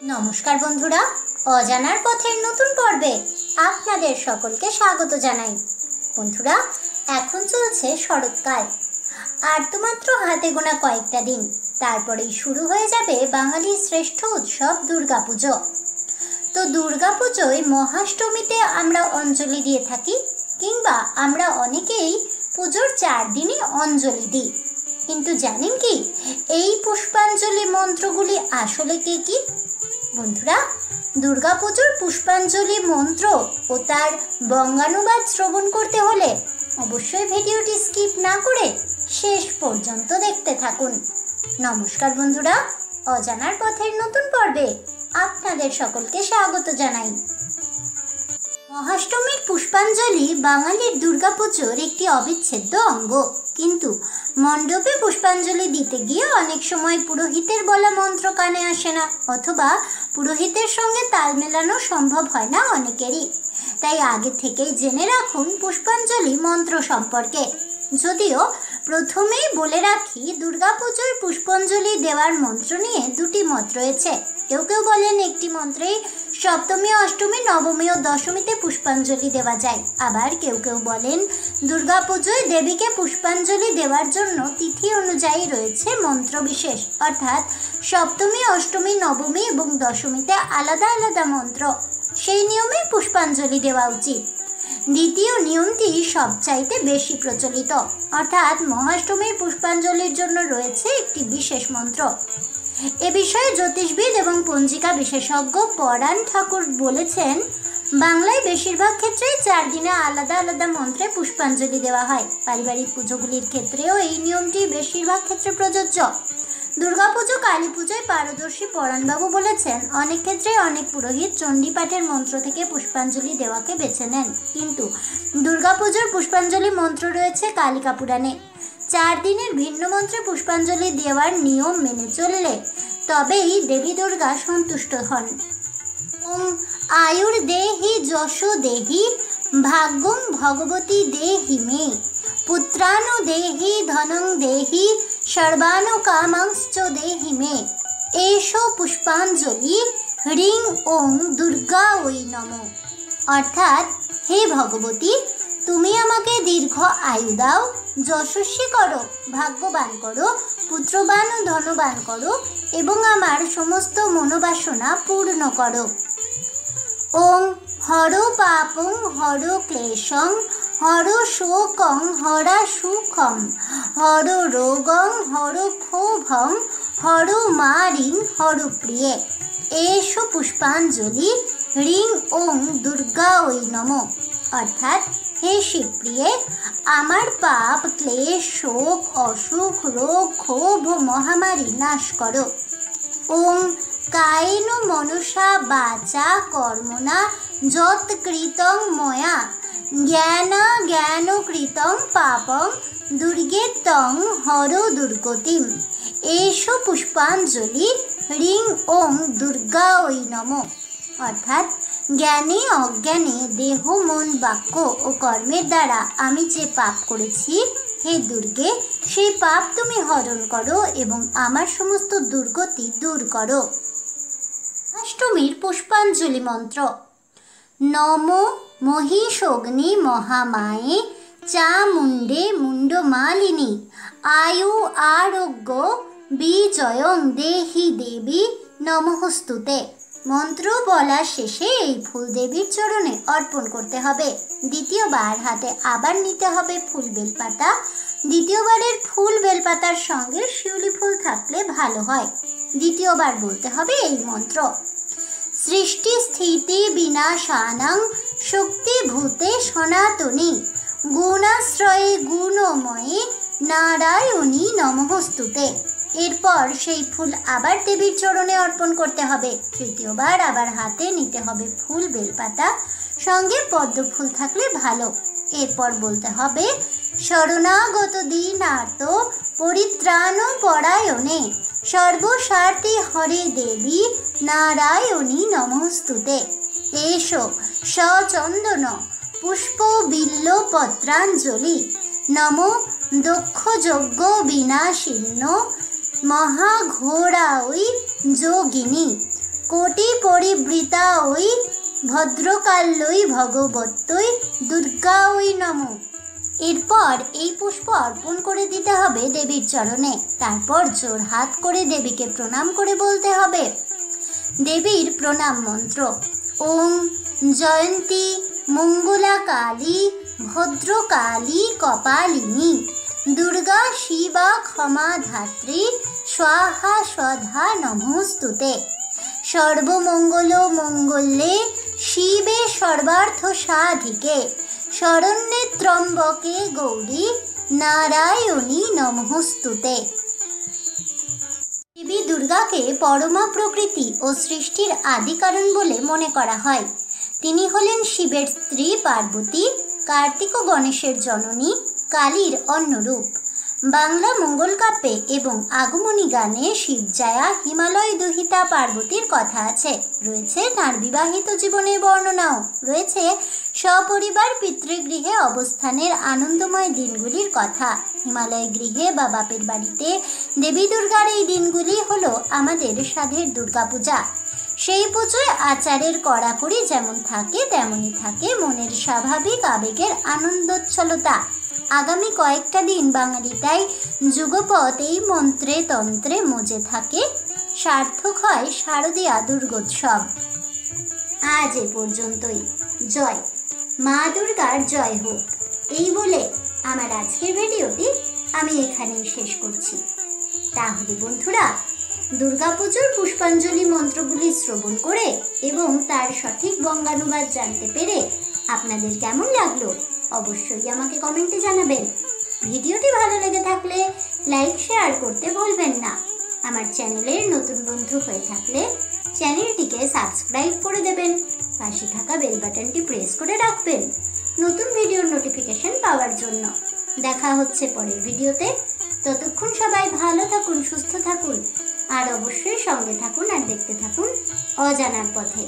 নমস্কার বন্ধুরা, অজানার পথের নতুন পর্বে আপনাদের সকলকে স্বাগত জানাই। বন্ধুরা, এখন চলছে শরৎকাল, আর তো মাত্র হাতে গোনা কয়েকটা দিন, তারপরেই শুরু হয়ে যাবে বাঙালির শ্রেষ্ঠ উৎসব দুর্গাপুজো। তো দুর্গাপুজোয় মহাষ্টমীতে আমরা অঞ্জলি দিয়ে থাকি, কিংবা আমরা অনেকেই পুজোর 4 দিনই অঞ্জলি দিই। কিন্তু জানেন কি এই পুষ্পাঞ্জলি মন্ত্রগুলি আসলে কি? বন্ধুরা, দুর্গাপুজোর পুষ্পাঞ্জলি মন্ত্র ও তার বঙ্গানুবাদ শ্রবণ করতে হলে অবশ্যই ভিডিওটি স্কিপ না করে শেষ পর্যন্ত দেখতে থাকুন। নমস্কার বন্ধুরা, অজানার পথের নতুন পর্বে আপনাদের সকলকে স্বাগত জানাই। মহাষ্টমীর পুষ্পাঞ্জলি বাঙালির দুর্গাপুজোর একটি অবিচ্ছেদ্য অঙ্গ, কিন্তু মণ্ডপে পুষ্পাঞ্জলি দিতে গিয়ে অনেক সময় পুরোহিতের বলা মন্ত্র কানে আসে না, অথবা পুরোহিতের সঙ্গে তাল মেলানো সম্ভব হয় না অনেকেরই। তাই আগে থেকেই জেনে রাখুন পুষ্পাঞ্জলি মন্ত্র সম্পর্কে। যদিও প্রথমেই বলে রাখি, দুর্গাপুজোয় পুষ্পাঞ্জলি দেওয়ার মন্ত্র নিয়ে দুটি মত রয়েছে। কেউ কেউ বলেন একটি মন্ত্রেই সপ্তমী, অষ্টমী, নবমী ও দশমীতে পুষ্পাঞ্জলি দেওয়া যায়। আবার কেউ কেউ বলেন দুর্গাপুজোয় দেবীকে পুষ্পাঞ্জলি দেওয়ার জন্য তিথি অনুযায়ী রয়েছে মন্ত্র বিশেষ, অর্থাৎ সপ্তমী, অষ্টমী, নবমী এবং দশমীতে আলাদা আলাদা মন্ত্র, সেই নিয়মে পুষ্পাঞ্জলি দেওয়া উচিত। দ্বিতীয় নিয়মটি সবচাইতে বেশি প্রচলিত, অর্থাৎ মহাষ্টমীর পুষ্পাঞ্জলির জন্য রয়েছে একটি বিশেষ মন্ত্র। এ বিষয়ে জ্যোতিষবিদ এবং পঞ্জিকা বিশেষজ্ঞ পরাণ ঠাকুর বলেছেন, বাংলায় বেশিরভাগ ক্ষেত্রেই 4 দিনে আলাদা আলাদা মন্ত্রে পুষ্পাঞ্জলি দেওয়া হয়। পারিবারিক পুজোগুলির ক্ষেত্রেও এই নিয়মটি বেশিরভাগ ক্ষেত্রে প্রযোজ্য। দুর্গাপুজো, কালী পুজোয় পারদর্শী পরাণবাবু বলেছেন, অনেক ক্ষেত্রে অনেক পুরোহিত চণ্ডীপাঠের মন্ত্র থেকে পুষ্পাঞ্জলি দেওয়াকে বেছে নেন, কিন্তু দুর্গাপুজোর পুষ্পাঞ্জলি মন্ত্র রয়েছে কালিকা পুরাণে। 4 দিনের ভিন্ন মন্ত্রে পুষ্পাঞ্জলি দেওয়ার নিয়ম মেনে চললে তবেই দেবী দুর্গা সন্তুষ্ট হন। ওম আয়ুর দেহি যশো দেহি ভাগ্যং ভগবতী দেহি মে পুত্রানু দেহি ধনং দেহি সর্বানু কামাংশ্চ দেহি মে এষো পুষ্পাঞ্জলি হ্রিং ওং দুর্গা ওই নমঃ। অর্থাৎ, হে ভগবতী, তুমি আমাকে দীর্ঘ আয়ু দাও, যশস্বী করো, ভাগ্যবান করো, পুত্রবান ও ধনবান করো এবং আমার সমস্ত মনোবাসনা পূর্ণ করো। ওং হর পাপং হর ক্লেশং হর শোকং হরা সুখম হর রোগং হর ক্ষোভম হর মারিং হর প্রিয়ে এষো পুষ্পাঞ্জলি হ্রিং ওং দুর্গা ওই নমঃ। অর্থাৎ, হে শিবপ্রিয়ে, আমার পাপ, ক্লেশ, শোক, অসুখ, রোগ, ক্ষোভ ও মহামারী নাশ করো। ওং কায়েন মনসা বাচা কর্মণা যৎ কৃতং ময়া জ্ঞান কৃতং পাপং দুর্গে তং হর দুর্গতিম এষো পুষ্পাঞ্জলি হ্রিং ওং দুর্গা ওই নমঃ। অর্থাৎ, জ্ঞানে অজ্ঞানে দেহ, মন, বাক্য ও কর্মের দ্বারা আমি যে পাপ করেছি, হে দুর্গে, সেই পাপ তুমি হরণ করো এবং আমার সমস্ত দুর্গতি দূর করো। অষ্টমীর পুষ্পাঞ্জলি মন্ত্র। নমো মহিষগ্নি মহামায়ে চামুণ্ডে মুণ্ডমালিনী আয়ু আরোগ্য বিজয়ং দেহি দেবী নমঃস্তুতে। মন্ত্র বলার শেষে এই ফুল দেবীর চরণে অর্পণ করতে হবে। দ্বিতীয়বার হাতে আবার নিতে হবে ফুল বেলপাতা। দ্বিতীয়বারের ফুল বেলপাতার সঙ্গে শিউলি ফুল থাকলে ভালো হয়। দ্বিতীয়বার বলতে হবে এই মন্ত্র। সৃষ্টি স্থিতি বিনাশানাং শক্তিভূতে সনাতনী গুণাশ্রয়ে গুণময়ে নারায়ণী নমঃস্তুতে। এরপর সেই ফুল আবার দেবীর চরণে অর্পণ করতে হবে। তৃতীয়বার আবার হাতে নিতে হবে ফুল বেলপাতা, সঙ্গে পদ্ম ফুল থাকলে ভালো। এরপর বলতে হবে, শরণাগত দীনার্ত পরিত্রাণ পরায়ণে সর্বস্বার্থী হরে দেবী নারায়ণী নমঃস্তুতে। এষো সচন্দন পুষ্প বিল্ল পত্রাঞ্জলি নমো দক্ষ যজ্ঞ বিনাশিন্য মহাঘোরাওই যোগিনী কোটি পরিবৃতা ওই ভদ্রকাল্যই ভগবত্যই দুর্গা ওই নমঃ। এরপর এই পুষ্প অর্পণ করে দিতে হবে দেবীর চরণে। তারপর জোর হাত করে দেবীকে প্রণাম করে বলতে হবে দেবীর প্রণাম মন্ত্র। ওং জয়ন্তী মঙ্গলা কালী ভদ্রকালী কপালিনী দুর্গা শিবা ক্ষমা ধাত্রী স্বাহা স্বধা নমস্তুতে। সর্বমঙ্গল মঙ্গলে শিবে সর্বার্থ সাধিকে শরণ্যে ত্রম্বকে গৌরী নারায়ণী নমস্তুতে। দেবী দুর্গাকে পরমা প্রকৃতি ও সৃষ্টির আদি কারণ বলে মনে করা হয়। তিনি হলেন শিবের স্ত্রী পার্বতী, কার্তিক ও গণেশের জননী, কালীর অন্য রূপ। বাংলা মঙ্গল কাব্যে এবং আগমনী গানে শিবজায়া হিমালয় দুহিতা পার্বতীর কথা আছে। রয়েছে তাঁর বিবাহিত জীবনের বর্ণনাও। রয়েছে সপরিবার পিতৃগৃহে অবস্থানের আনন্দময় দিনগুলির কথা। হিমালয় গৃহে বা বাপের বাড়িতে দেবী দুর্গার এই দিনগুলি হলো আমাদের সাধের দুর্গাপূজা। সেই পুজোয় আচারের কড়াকড়ি যেমন থাকে তেমনই থাকে মনের স্বাভাবিক আবেগের আনন্দোচ্ছলতা। আগামী কয়েকটা দিন বাঙালি তাই যুগপৎ এই মন্ত্রে তন্ত্রে মজে থাকে। সার্থক হয় শারদীয়া দুর্গোৎসব। আজ এ পর্যন্তই। জয় মা দুর্গার জয় হোক এই বলে আমার আজকের ভিডিওটি আমি এখানেই শেষ করছি। তাহলে বন্ধুরা, দুর্গাপুজোর পুষ্পাঞ্জলি মন্ত্রগুলি শ্রবণ করে এবং তার সঠিক বঙ্গানুবাদ জানতে পেরে আপনাদের কেমন লাগলো অবশ্যই আমাকে কমেন্টে জানাবেন। ভিডিওটি ভালো লেগে থাকলে লাইক শেয়ার করতে ভুলবেন না। আমার চ্যানেলের নতুন বন্ধু হয়ে থাকলে চ্যানেলটিকে সাবস্ক্রাইব করে দেবেন। পাশে থাকা বেল বাটনটি প্রেস করে রাখবেন নতুন ভিডিওর নোটিফিকেশন পাওয়ার জন্য। দেখা হচ্ছে পরের ভিডিওতে। ততক্ষণ সবাই ভালো থাকুন, সুস্থ থাকুন আর অবশ্যই সঙ্গে থাকুন আর দেখতে থাকুন অজানার পথে।